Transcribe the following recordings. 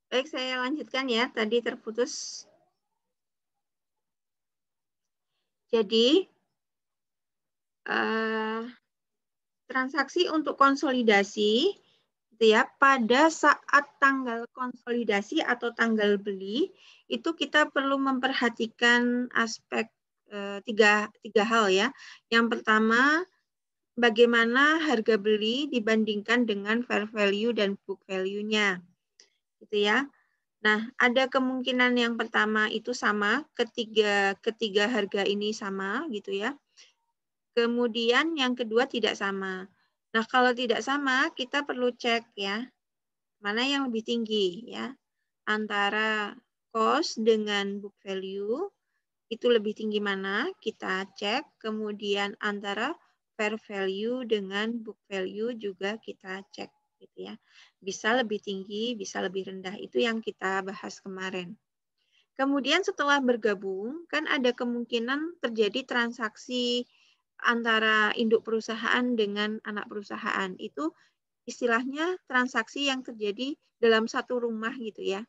Baik, saya lanjutkan ya. Tadi terputus. Jadi, transaksi untuk konsolidasi, gitu ya, pada saat tanggal konsolidasi atau tanggal beli, itu kita perlu memperhatikan aspek tiga hal ya. Yang pertama, bagaimana harga beli dibandingkan dengan fair value dan book value-nya, gitu ya. Nah, ada kemungkinan yang pertama itu sama, ketiga harga ini sama, gitu ya. Kemudian yang kedua tidak sama. Nah, kalau tidak sama, kita perlu cek ya, mana yang lebih tinggi ya, antara cost dengan book value, itu lebih tinggi mana, kita cek. Kemudian antara fair value dengan book value juga kita cek gitu ya. Bisa lebih tinggi, bisa lebih rendah. Itu yang kita bahas kemarin. Kemudian setelah bergabung, kan ada kemungkinan terjadi transaksi antara induk perusahaan dengan anak perusahaan. Itu istilahnya transaksi yang terjadi dalam satu rumah gitu ya.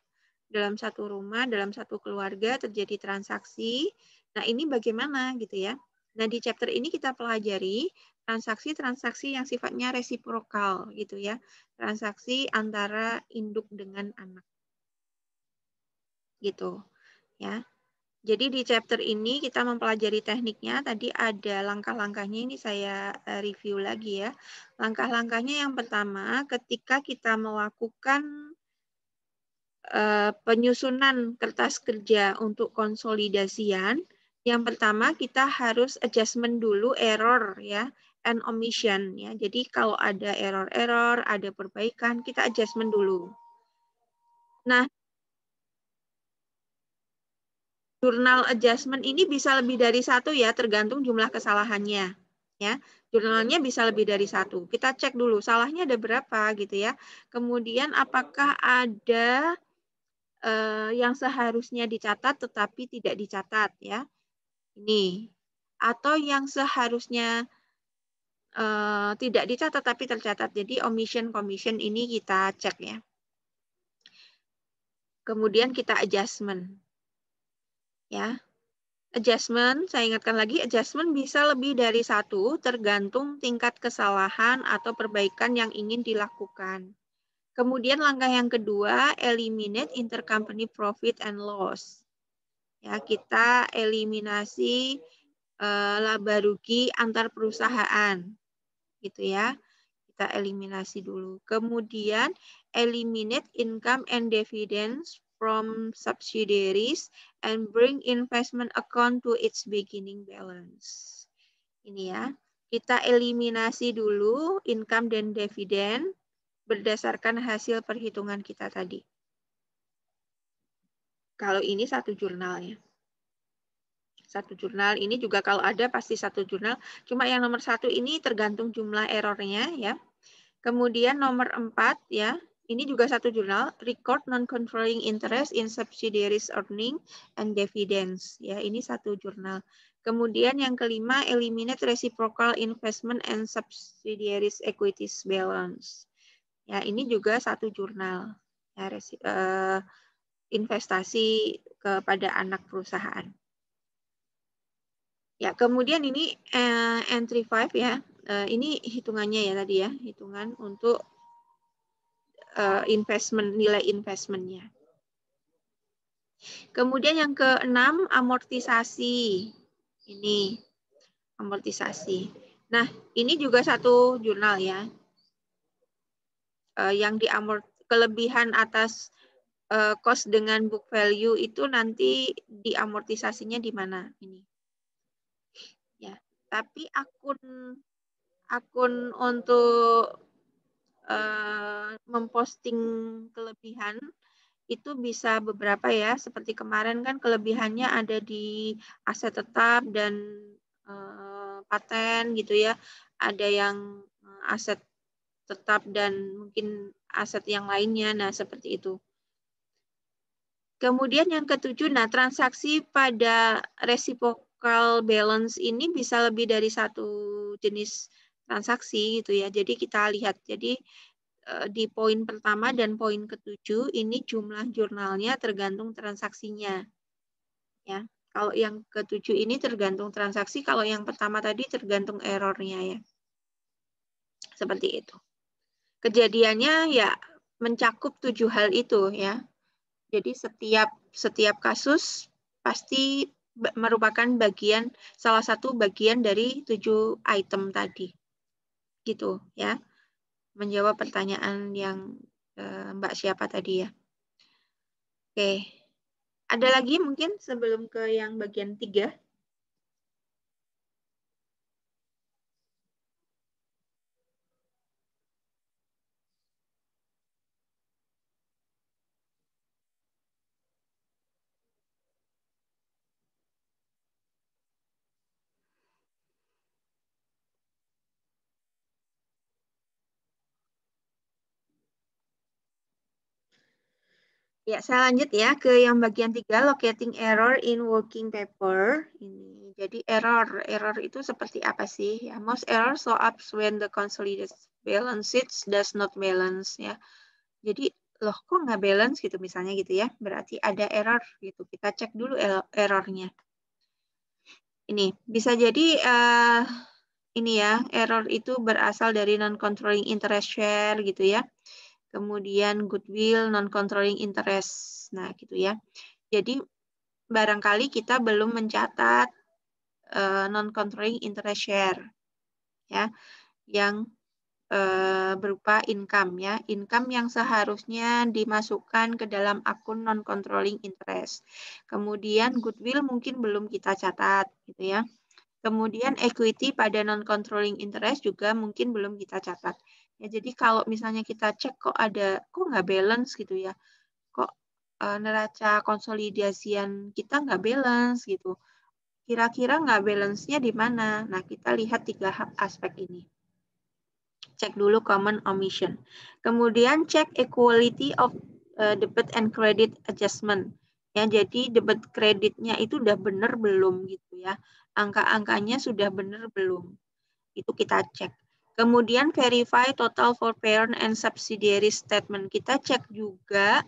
Dalam satu rumah, dalam satu keluarga terjadi transaksi. Nah, ini bagaimana gitu ya. Nah, di chapter ini kita pelajari transaksi-transaksi yang sifatnya resiprokal gitu ya. Transaksi antara induk dengan anak. Gitu ya. Jadi di chapter ini kita mempelajari tekniknya. Tadi ada langkah-langkahnya, ini saya review lagi ya. Langkah-langkahnya yang pertama, ketika kita melakukan penyusunan kertas kerja untuk konsolidasian, yang pertama kita harus adjustment dulu error ya, and omission ya. Jadi kalau ada error-error, ada perbaikan, kita adjustment dulu. Nah, jurnal adjustment ini bisa lebih dari satu ya, tergantung jumlah kesalahannya. Ya, jurnalnya bisa lebih dari satu. Kita cek dulu salahnya ada berapa gitu ya. Kemudian apakah ada yang seharusnya dicatat tetapi tidak dicatat ya. Ini. Atau yang seharusnya tidak dicatat tapi tercatat. Jadi omission commission ini kita cek ya. Kemudian kita adjustment. Ya. Adjustment, saya ingatkan lagi, adjustment bisa lebih dari satu, tergantung tingkat kesalahan atau perbaikan yang ingin dilakukan. Kemudian langkah yang kedua, eliminate intercompany profit and loss. Ya, kita eliminasi laba rugi antar perusahaan, gitu ya. Kita eliminasi dulu. Kemudian eliminate income and dividends from subsidiaries and bring investment account to its beginning balance. Ini ya. Kita eliminasi dulu income dan dividen berdasarkan hasil perhitungan kita tadi. Kalau ini satu jurnal ya. Satu jurnal ini juga kalau ada pasti satu jurnal. Cuma yang nomor satu ini tergantung jumlah errornya ya. Kemudian nomor 4 ya, ini juga satu jurnal, record non-controlling interest in subsidiaries earning and dividends. Ya, ini satu jurnal. Kemudian yang kelima, eliminate reciprocal investment and subsidiaries equities balance. Ya, ini juga satu jurnal. Ya, investasi kepada anak perusahaan. Ya, kemudian ini entry 5 ya. Ini hitungannya ya tadi ya, hitungan untuk investment, nilai investmentnya. Kemudian yang keenam, amortisasi. Ini amortisasi. Nah, ini juga satu jurnal ya. Yang kelebihan atas cost dengan book value itu nanti diamortisasinya di mana ini. Ya, tapi akun untuk memposting kelebihan itu bisa beberapa ya, seperti kemarin kan kelebihannya ada di aset tetap dan paten gitu ya, ada yang aset tetap dan mungkin aset yang lainnya, nah seperti itu. Kemudian yang ketujuh, nah transaksi pada reciprocal balance ini bisa lebih dari satu jenis transaksi gitu ya, jadi kita lihat, jadi di poin pertama dan poin ke-7 ini jumlah jurnalnya tergantung transaksinya. Ya, kalau yang ke-7 ini tergantung transaksi, kalau yang pertama tadi tergantung errornya ya. Seperti itu. Kejadiannya ya mencakup 7 hal itu ya. Jadi setiap kasus pasti merupakan salah satu bagian dari 7 item tadi. Gitu ya. Menjawab pertanyaan yang Mbak siapa tadi ya. Oke. Ada lagi mungkin sebelum ke yang bagian 3? Ya, saya lanjut ya ke yang bagian 3, locating error in working paper. Ini. Jadi error itu seperti apa sih? Ya, most error show up when the consolidated balance sheet does not balance ya. Jadi loh kok nggak balance gitu misalnya gitu ya. Berarti ada error gitu. Kita cek dulu errornya. Ini bisa jadi ini ya, error itu berasal dari non-controlling interest share gitu ya. Kemudian goodwill, non-controlling interest. Nah, gitu ya. Jadi, barangkali kita belum mencatat non-controlling interest share. Ya, yang berupa income ya. Income yang seharusnya dimasukkan ke dalam akun non-controlling interest. Kemudian goodwill mungkin belum kita catat gitu ya. Kemudian equity pada non-controlling interest juga mungkin belum kita catat. Ya, jadi kalau misalnya kita cek kok nggak balance gitu ya, kok neraca konsolidasian kita nggak balance gitu. Kira-kira nggak balance-nya di mana? Nah, kita lihat 3 aspek ini. Cek dulu common omission. Kemudian cek equality of debit and credit adjustment. Ya, jadi debit kreditnya itu udah benar belum gitu ya. Angka-angkanya sudah benar belum. Itu kita cek. Kemudian verify total for parent and subsidiary statement. Kita cek juga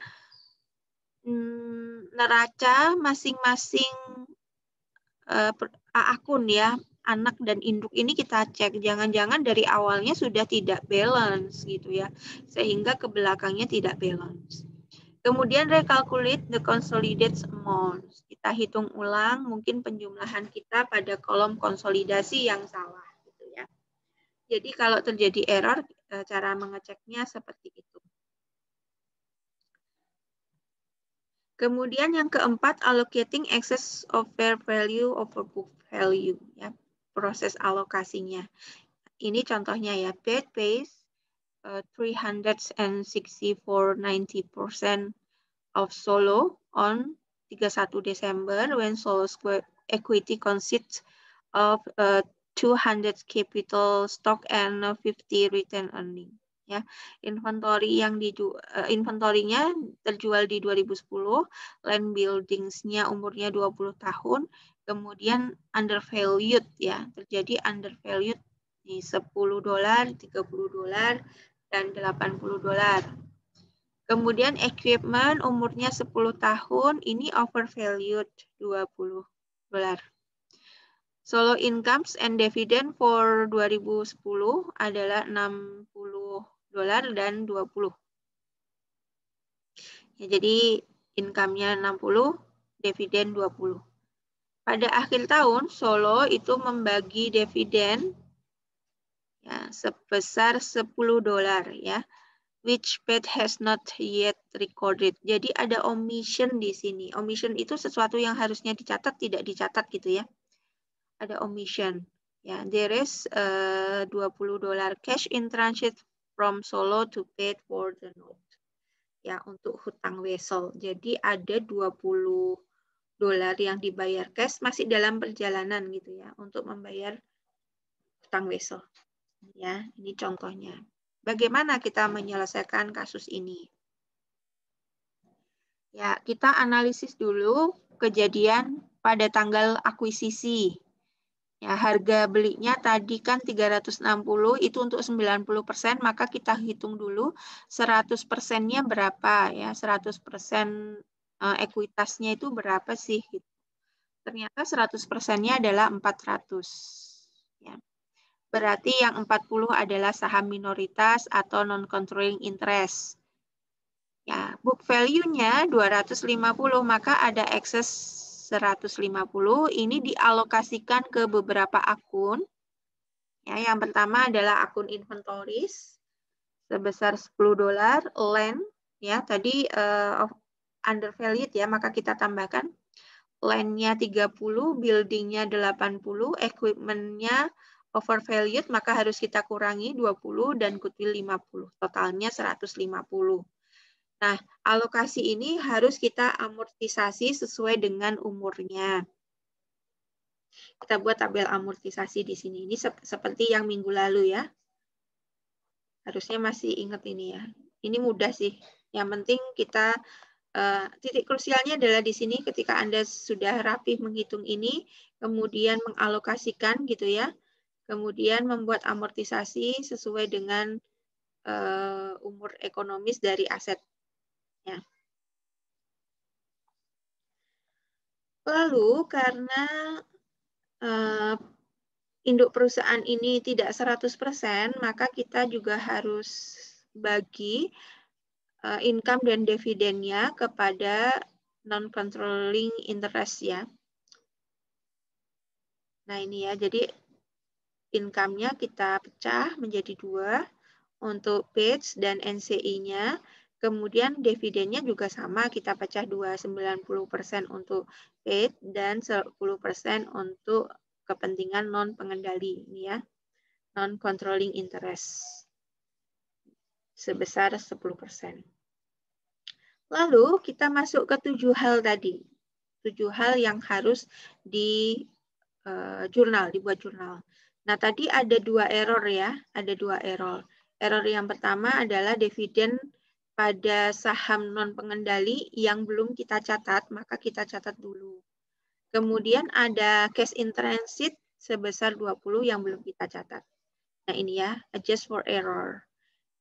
neraca masing-masing akun ya, anak dan induk ini kita cek. Jangan-jangan dari awalnya sudah tidak balance gitu ya, sehingga ke belakangnya tidak balance. Kemudian recalculate the consolidated amount. Kita hitung ulang mungkin penjumlahan kita pada kolom konsolidasi yang salah gitu ya. Jadi kalau terjadi error, cara mengeceknya seperti itu. Kemudian yang keempat, allocating excess of fair value over book value. Ya, proses alokasinya. Ini contohnya ya, bad pays 364.90% of Solo on 31 Desember when Solo's equity consists of 200 capital stock and 50 return earning. Ya, inventory-nya terjual di 2010, land buildings-nya umurnya 20 tahun, kemudian undervalued ya, terjadi undervalued di $10, $30, dan $80. Kemudian equipment umurnya 10 tahun, ini overvalued $20. Solo incomes and dividend for 2010 adalah $60 dan 20. Ya, jadi income-nya 60, dividen 20. Pada akhir tahun, Solo itu membagi dividen ya, sebesar $10 ya, which paid has not yet recorded. Jadi ada omission di sini. Omission itu sesuatu yang harusnya dicatat, tidak dicatat gitu ya. Ada omission. Ya, there is $20 cash in transit from Solo to pay for the note. Ya, untuk hutang wesel. Jadi ada $20 yang dibayar cash masih dalam perjalanan gitu ya untuk membayar hutang wesel. Ya, ini contohnya. Bagaimana kita menyelesaikan kasus ini? Ya, kita analisis dulu kejadian pada tanggal akuisisi. Ya, harga belinya tadi kan 360 itu untuk 90%, maka kita hitung dulu 100%-nya berapa ya. 100% ekuitasnya itu berapa sih? Ternyata 100%-nya adalah 400. Ya. Berarti yang 40 adalah saham minoritas atau non-controlling interest. Ya, book value-nya 250, maka ada excess 150. Ini dialokasikan ke beberapa akun. Ya, yang pertama adalah akun inventories sebesar $10, land ya tadi undervalued ya, maka kita tambahkan land-nya 30, building-nya 80, equipment-nya overvalued, maka harus kita kurangi 20 dan goodwill 50. Totalnya 150. Nah, alokasi ini harus kita amortisasi sesuai dengan umurnya. Kita buat tabel amortisasi di sini. Ini seperti yang minggu lalu ya. Harusnya masih ingat ini ya. Ini mudah sih. Yang penting kita titik krusialnya adalah di sini ketika Anda sudah rapi menghitung ini, kemudian mengalokasikan gitu ya. Kemudian membuat amortisasi sesuai dengan umur ekonomis dari asetnya. Lalu karena induk perusahaan ini tidak 100%, maka kita juga harus bagi income dan dividennya kepada non-controlling interest ya. Nah ini ya, jadi income-nya kita pecah menjadi 2 untuk PAIDS dan NCI-nya. Kemudian dividennya juga sama, kita pecah 2, 90% untuk PAID dan 10% untuk kepentingan non-pengendali ini ya, non-controlling interest sebesar 10%. Lalu kita masuk ke 7 hal tadi. 7 hal yang harus di dibuat jurnal. Nah, tadi ada 2 error ya, ada 2 error. Error yang pertama adalah dividen pada saham non-pengendali yang belum kita catat, maka kita catat dulu. Kemudian ada cash in transit sebesar 20 yang belum kita catat. Nah, ini ya, adjust for error.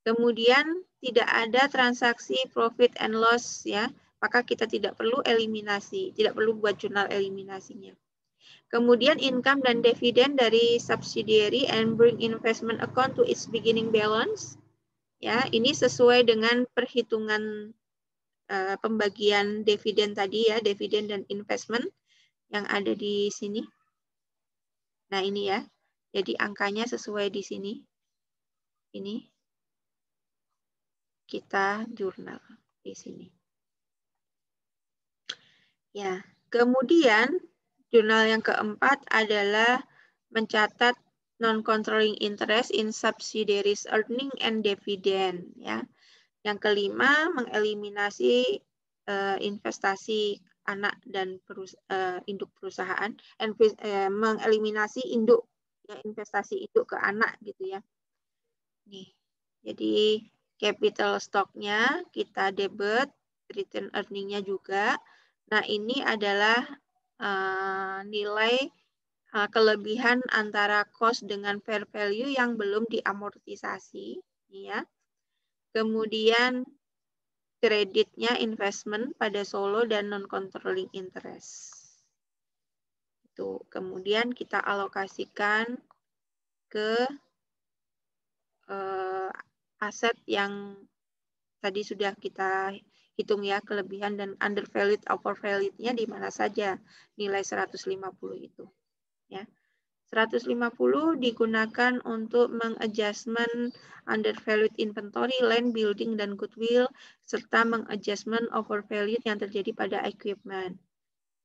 Kemudian tidak ada transaksi profit and loss ya, maka kita tidak perlu eliminasi, tidak perlu buat jurnal eliminasinya. Kemudian income dan dividen dari subsidiary and bring investment account to its beginning balance. Ya, ini sesuai dengan perhitungan pembagian dividen tadi ya, dividen dan investment yang ada di sini. Nah, ini ya. Jadi angkanya sesuai di sini. Ini kita jurnal di sini. Ya, kemudian jurnal yang keempat adalah mencatat non-controlling interest in subsidiaries earning and dividend. Ya. Yang kelima, mengeliminasi investasi anak dan induk perusahaan, mengeliminasi induk ya, investasi induk ke anak gitu ya. Nih, jadi capital stock-nya kita debit, return earning-nya juga. Nah, ini adalah nilai kelebihan antara cost dengan fair value yang belum diamortisasi. Ya. Kemudian kreditnya investment pada solo dan non-controlling interest. Itu. Kemudian kita alokasikan ke aset yang tadi sudah kita hitung ya, kelebihan dan undervalued, overvalued-nya di mana saja nilai 150 itu. Ya. 150 digunakan untuk mengadjustment undervalued inventory, land, building, dan goodwill, serta mengadjustment overvalued yang terjadi pada equipment.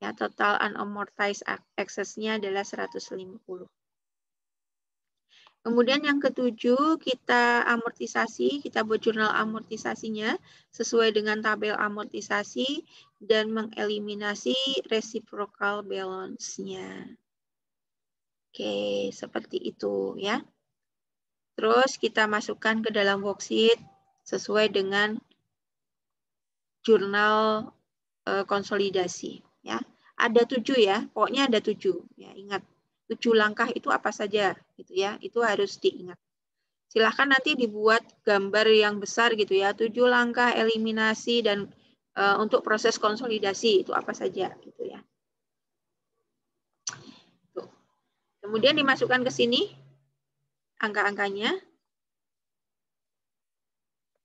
Ya, total unamortized excess-nya adalah 150. Kemudian yang ketujuh, kita amortisasi, kita buat jurnal amortisasinya sesuai dengan tabel amortisasi dan mengeliminasi reciprocal balance-nya. Oke, seperti itu ya. Terus kita masukkan ke dalam worksheet sesuai dengan jurnal konsolidasi ya. Ada 7 ya, pokoknya ada 7 ya, ingat. 7 langkah itu apa saja gitu ya. Itu harus diingat. Silahkan nanti dibuat gambar yang besar gitu ya. 7 langkah eliminasi dan untuk proses konsolidasi itu apa saja gitu ya. Tuh. Kemudian dimasukkan ke sini angka-angkanya.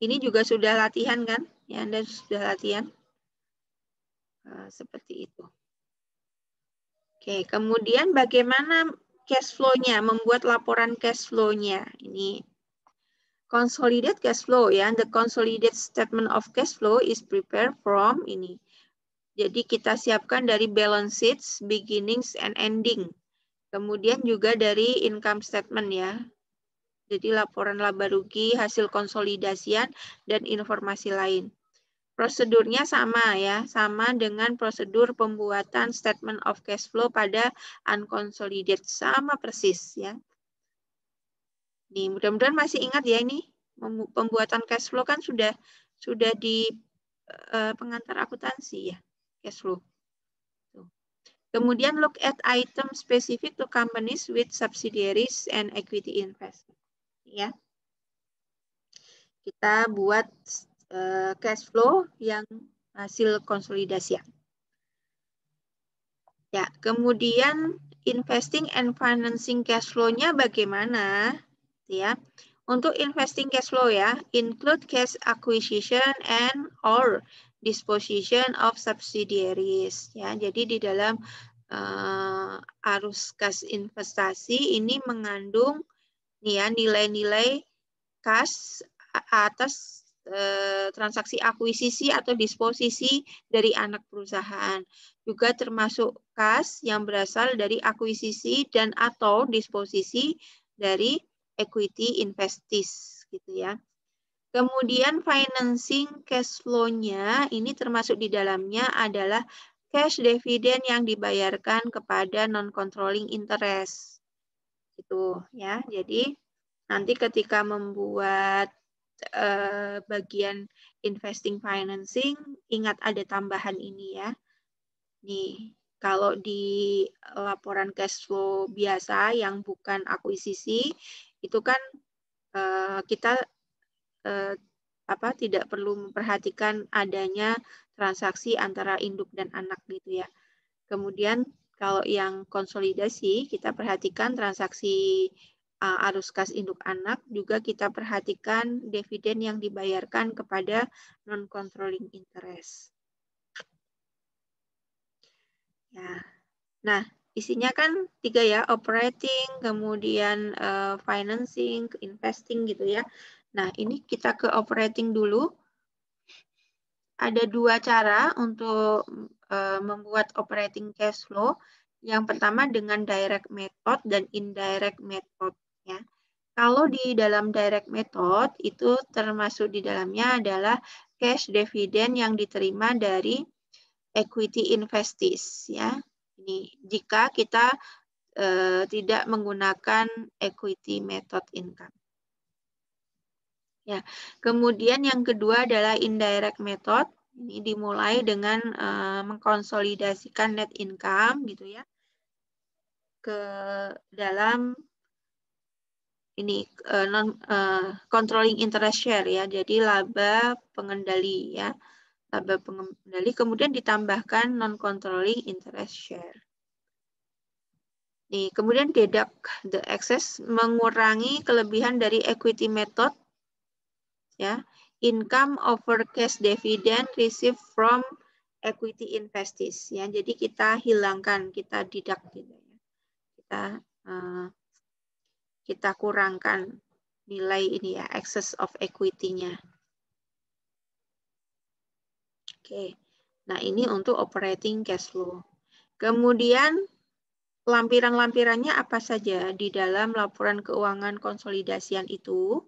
Ini juga sudah latihan kan? Ya, Anda sudah latihan. Seperti itu. Oke, kemudian bagaimana cash flow-nya, membuat laporan cash flow-nya. Ini consolidate cash flow ya. The consolidated statement of cash flow is prepared from ini. Jadi kita siapkan dari balance sheets, beginnings and ending. Kemudian juga dari income statement ya. Jadi laporan laba rugi, hasil konsolidasian, dan informasi lain. Prosedurnya sama ya, sama dengan prosedur pembuatan statement of cash flow pada unconsolidated, sama persis ya. Nih, mudah-mudahan masih ingat ya ini pembuatan cash flow kan sudah di pengantar akuntansi ya, cash flow. Kemudian look at item specific to companies with subsidiaries and equity investment. Ya, kita buat cash flow yang hasil konsolidasi. Ya, kemudian investing and financing cash flow-nya bagaimana? Ya, untuk investing cash flow ya, include cash acquisition and or disposition of subsidiaries. Ya, jadi di dalam arus kas investasi ini mengandung ya nilai-nilai kas atas transaksi akuisisi atau disposisi dari anak perusahaan. Juga termasuk kas yang berasal dari akuisisi dan atau disposisi dari equity investees gitu ya. Kemudian financing cash flow-nya ini termasuk di dalamnya adalah cash dividend yang dibayarkan kepada non-controlling interest. Gitu ya. Jadi nanti ketika membuat bagian investing financing, ingat ada tambahan ini ya. Nih, kalau di laporan cash flow biasa yang bukan akuisisi, itu kan kita tidak perlu memperhatikan adanya transaksi antara induk dan anak gitu ya. Kemudian kalau yang konsolidasi, kita perhatikan transaksi arus kas induk anak, juga kita perhatikan dividen yang dibayarkan kepada non-controlling interest. Ya. Nah, isinya kan 3 ya, operating, kemudian financing, investing gitu ya. Nah, ini kita ke operating dulu. Ada 2 cara untuk membuat operating cash flow. Yang pertama dengan direct method dan indirect method. Ya. Kalau di dalam direct method itu termasuk di dalamnya adalah cash dividend yang diterima dari equity investees ya. Ini jika kita tidak menggunakan equity method income. Ya. Kemudian yang kedua adalah indirect method. Ini dimulai dengan mengkonsolidasikan net income gitu ya ke dalam ini controlling interest share ya, jadi laba pengendali ya, laba pengendali kemudian ditambahkan non controlling interest share. Nih, kemudian deduct the excess, mengurangi kelebihan dari equity method ya, income over cash dividend received from equity investees ya, jadi kita hilangkan, kita deduct gitu ya, kita kurangkan nilai ini ya, excess of equity-nya. Oke, nah ini untuk operating cash flow. Kemudian lampiran-lampirannya apa saja di dalam laporan keuangan konsolidasian itu?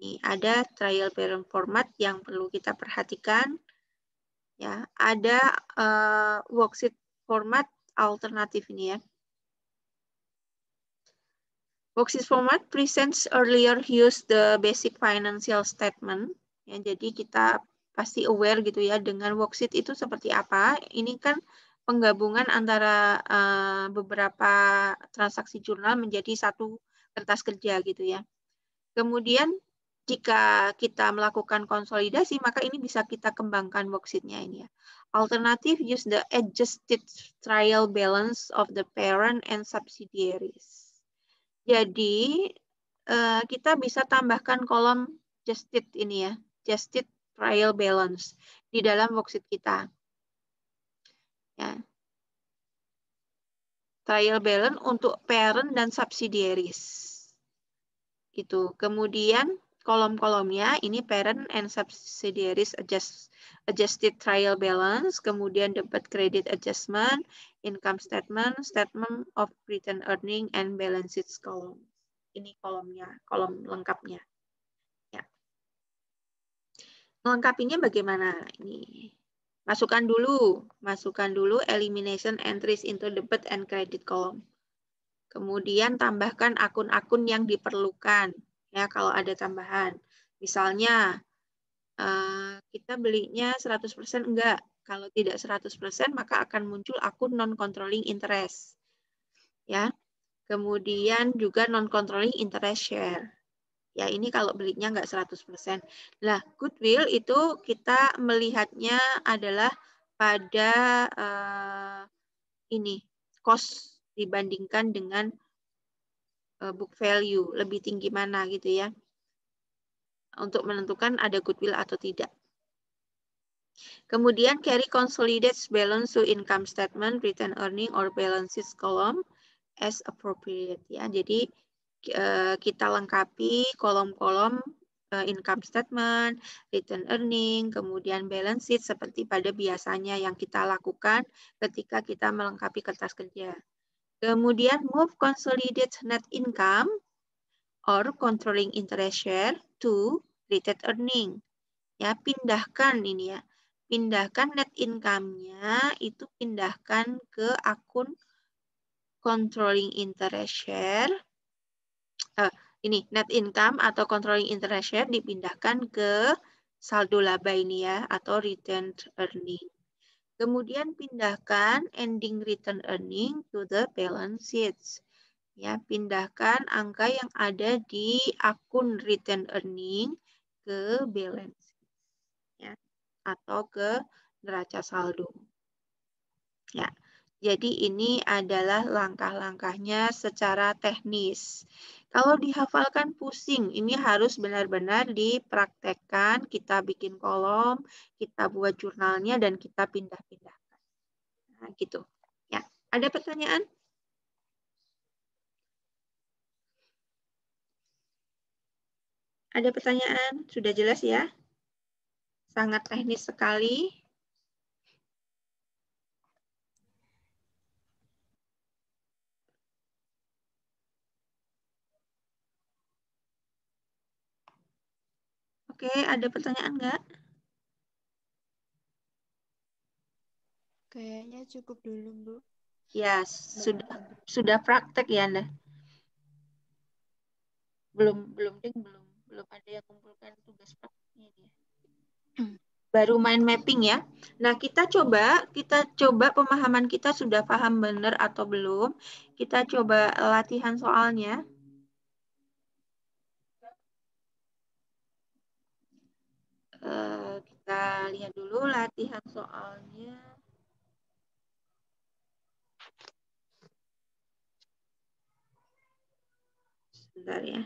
Ini ada trial balance format yang perlu kita perhatikan. Ya, ada worksheet format alternatif ini ya. Worksheet format presents earlier use the basic financial statement. Ya, jadi kita pasti aware gitu ya dengan worksheet itu seperti apa. Ini kan penggabungan antara beberapa transaksi jurnal menjadi satu kertas kerja gitu ya. Kemudian jika kita melakukan konsolidasi, maka ini bisa kita kembangkan worksheet-nya ini ya. Alternative, use the adjusted trial balance of the parent and subsidiaries. Jadi kita bisa tambahkan kolom adjusted ini ya, adjusted trial balance di dalam worksheet kita. Ya. Trial balance untuk parent dan subsidiaries. Itu. Kemudian kolom-kolomnya ini parent and subsidiaries adjusted trial balance, kemudian debit credit adjustment, income statement, statement of return earning, and balance sheet column. Ini kolomnya, kolom lengkapnya. Ya. Melengkapinya bagaimana? Ini. Masukkan dulu elimination entries into debit and credit column. Kemudian tambahkan akun-akun yang diperlukan ya kalau ada tambahan. Misalnya kita belinya 100% enggak. Kalau tidak 100% maka akan muncul akun non-controlling interest. Ya. Kemudian juga non-controlling interest share. Ya, ini kalau belinya enggak 100%. Nah, goodwill itu kita melihatnya adalah pada ini cost dibandingkan dengan book value, lebih tinggi mana gitu ya. Untuk menentukan ada goodwill atau tidak. Kemudian carry consolidates balance to income statement, return earning, or balance sheet column as appropriate ya. Jadi kita lengkapi kolom-kolom income statement, return earning, kemudian balance sheet seperti pada biasanya yang kita lakukan ketika kita melengkapi kertas kerja. Kemudian move consolidate net income or controlling interest share to retained earning. Ya, pindahkan ini ya. Pindahkan net income-nya itu pindahkan ke akun controlling interest share. Ini net income atau controlling interest share dipindahkan ke saldo laba ini ya atau retained earning. Kemudian pindahkan ending return earning to the balance sheets. Ya, pindahkan angka yang ada di akun return earning ke balance ya atau ke neraca saldo. Ya. Jadi ini adalah langkah-langkahnya secara teknis. Kalau dihafalkan pusing, ini harus benar-benar dipraktekkan, kita bikin kolom, kita buat jurnalnya dan kita pindah-pindahkan. Nah, gitu. Ya, ada pertanyaan? Ada pertanyaan? Sudah jelas ya? Sangat teknis sekali. Oke, ada pertanyaan nggak? Kayaknya cukup dulu, Bu. Ya, sudah praktek ya Anda? Belum ada yang kumpulkan tugas prakteknya dia. Baru main mapping ya. Nah, kita coba pemahaman kita sudah paham benar atau belum. Kita coba latihan soalnya. Kita lihat dulu latihan soalnya. Sebentar ya.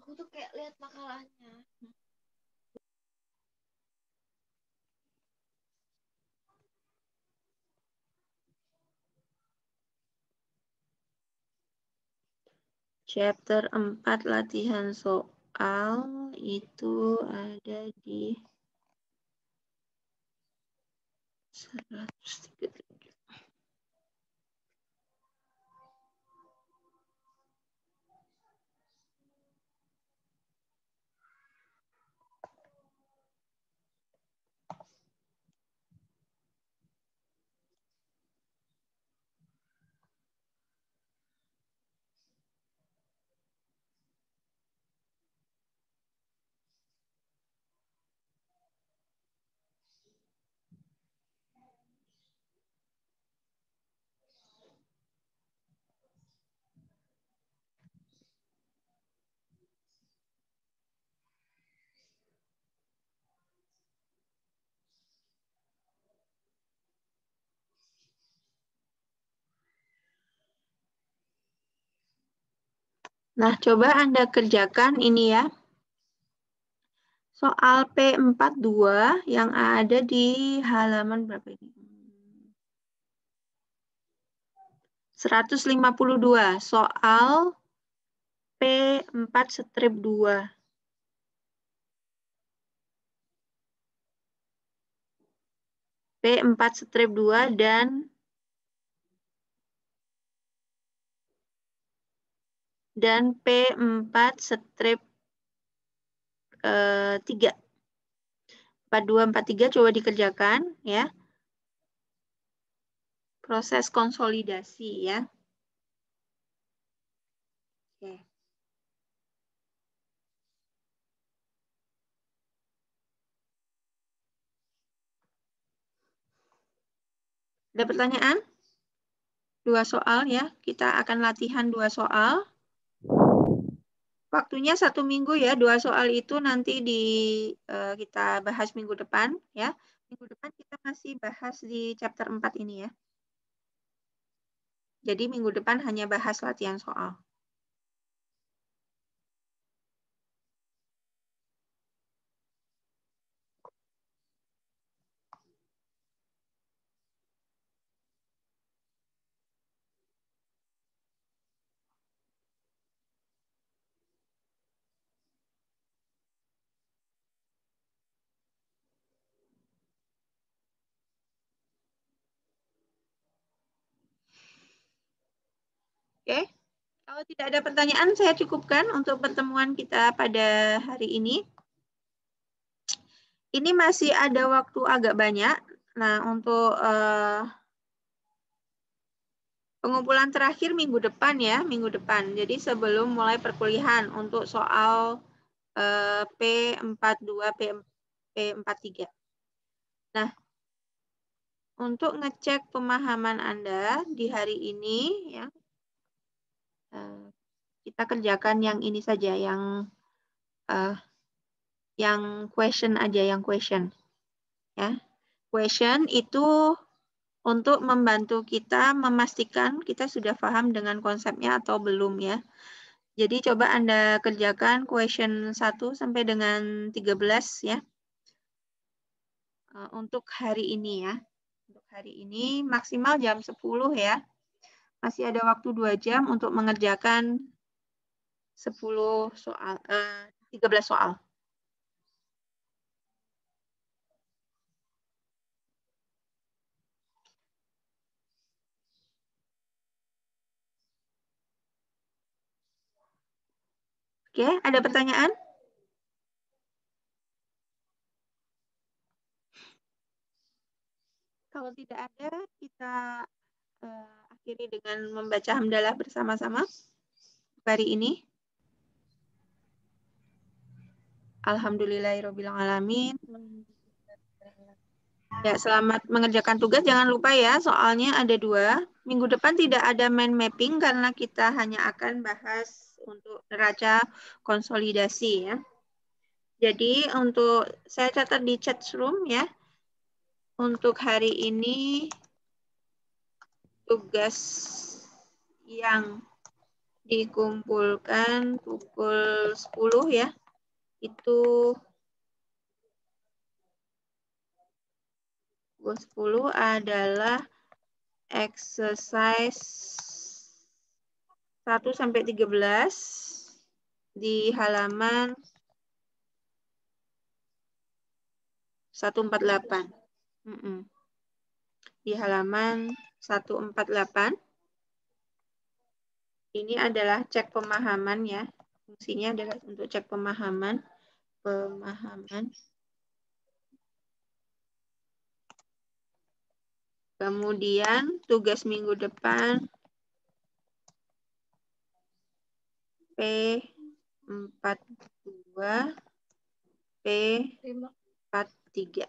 Aku tuh kayak lihat makalahnya. Chapter 4 latihan soal itu ada di 137. Nah, coba Anda kerjakan ini ya. Soal P42 yang ada di halaman berapa ini? 152. Soal P4 strip 2. P4 strip 2 dan P4 strip 3. 42, 43 coba dikerjakan ya. Proses konsolidasi ya. Oke. Ada pertanyaan? 2 soal ya. Kita akan latihan 2 soal. Waktunya 1 minggu ya. 2 soal itu nanti kita bahas minggu depan ya. Minggu depan kita masih bahas di chapter 4 ini ya. Jadi minggu depan hanya bahas latihan soal. Oke. Kalau tidak ada pertanyaan, saya cukupkan untuk pertemuan kita pada hari ini. Ini masih ada waktu agak banyak. Nah, untuk pengumpulan terakhir minggu depan ya, minggu depan. Jadi sebelum mulai perkuliahan untuk soal P42, P43. Nah, untuk ngecek pemahaman Anda di hari ini, ya, kita kerjakan yang ini saja, yang question aja, yang question. Ya, question itu untuk membantu kita memastikan kita sudah paham dengan konsepnya atau belum ya. Jadi coba Anda kerjakan question 1 sampai dengan 13 ya. Untuk hari ini ya. Untuk hari ini maksimal jam 10 ya. Masih ada waktu 2 jam untuk mengerjakan 13 soal. Oke, ada pertanyaan? Kalau tidak ada, kita akhiri dengan membaca hamdalah bersama-sama hari ini. Alhamdulillahirrabbilalamin. Ya, selamat mengerjakan tugas. Jangan lupa ya, soalnya ada 2. Minggu depan tidak ada mind mapping karena kita hanya akan bahas untuk neraca konsolidasi ya. Jadi untuk saya catat di chat room ya. Untuk hari ini tugas yang dikumpulkan pukul 10 ya. Itu pukul 10 adalah exercise 1 sampai 13 di halaman 148. Di halaman 148. Ini adalah cek pemahaman ya. Fungsinya adalah untuk cek pemahaman. Kemudian tugas minggu depan P42, P43.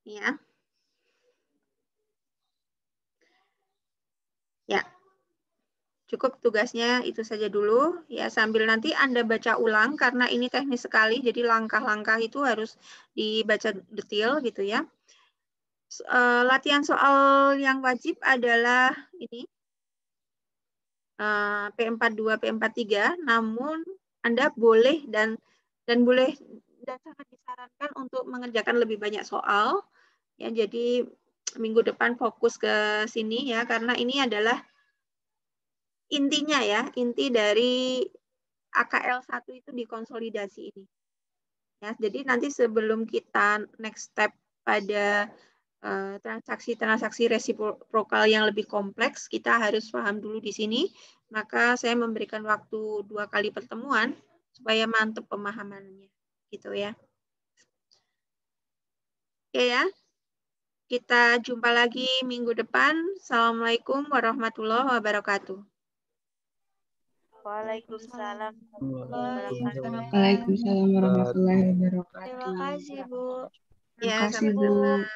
Ya. Ya. Cukup tugasnya itu saja dulu ya, sambil nanti Anda baca ulang karena ini teknis sekali, jadi langkah-langkah itu harus dibaca detail gitu ya. Latihan soal yang wajib adalah ini. P42, P43, namun Anda boleh dan sangat disarankan untuk mengerjakan lebih banyak soal. Ya, jadi minggu depan fokus ke sini ya, karena ini adalah intinya ya, inti dari AKL 1 itu di konsolidasi ini. Ya, jadi nanti sebelum kita next step pada transaksi-transaksi resiprokal yang lebih kompleks, kita harus paham dulu di sini. Maka saya memberikan waktu 2 kali pertemuan supaya mantap pemahamannya, gitu ya. Oke ya, kita jumpa lagi minggu depan. Assalamualaikum warahmatullahi wabarakatuh. Waalaikumsalam. Waalaikumsalam warahmatullahi wabarakatuh. Terima kasih, Bu. Ya, Terima kasih, Bu. sama-sama.